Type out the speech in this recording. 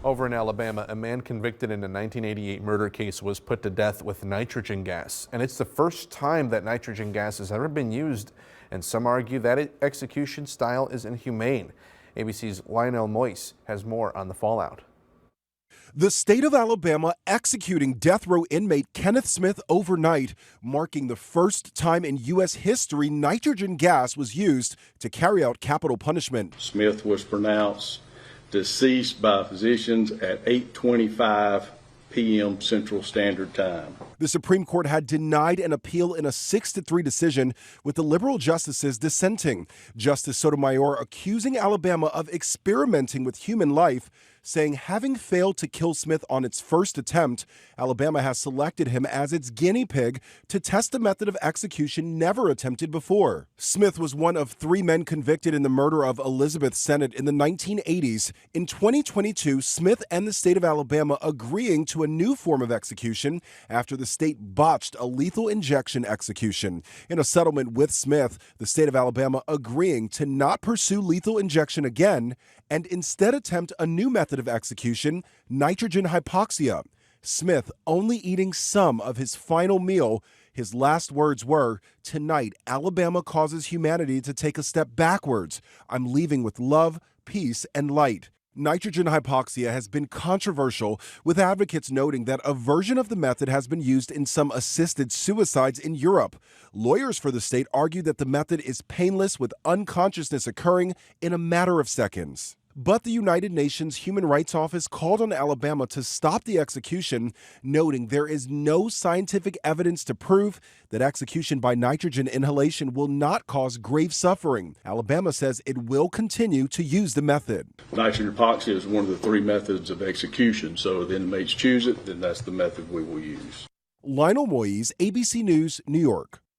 Over in Alabama, a man convicted in a 1988 murder case was put to death with nitrogen gas. And it's the first time that nitrogen gas has ever been used. And some argue that execution style is inhumane. ABC's Lionel Moise has more on the fallout. The state of Alabama executing death row inmate Kenneth Smith overnight, marking the first time in U.S. history nitrogen gas was used to carry out capital punishment. Smith was pronounced deceased by physicians at 8:25 p.m. Central Standard Time. The Supreme Court had denied an appeal in a 6-3 decision, with the liberal justices dissenting. Justice Sotomayor accusing Alabama of experimenting with human life, saying having failed to kill Smith on its first attempt, Alabama has selected him as its guinea pig to test a method of execution never attempted before. Smith was one of 3 men convicted in the murder of Elizabeth Sennett in the 1980s. In 2022, Smith and the state of Alabama agreeing to a new form of execution after the state botched a lethal injection execution. In a settlement with Smith, the state of Alabama agreeing to not pursue lethal injection again and instead attempt a new method of execution, nitrogen hypoxia. Smith only eating some of his final meal. His last words were, "Tonight, Alabama causes humanity to take a step backwards. I'm leaving with love, peace, and light." Nitrogen hypoxia has been controversial, with advocates noting that a version of the method has been used in some assisted suicides in Europe. Lawyers for the state argue that the method is painless, with unconsciousness occurring in a matter of seconds. But the United Nations Human Rights Office called on Alabama to stop the execution, noting there is no scientific evidence to prove that execution by nitrogen inhalation will not cause grave suffering. Alabama says it will continue to use the method. Nitrogen hypoxia is one of the 3 methods of execution, so if the inmates choose it, then that's the method we will use. Lionel Moise, ABC News, New York.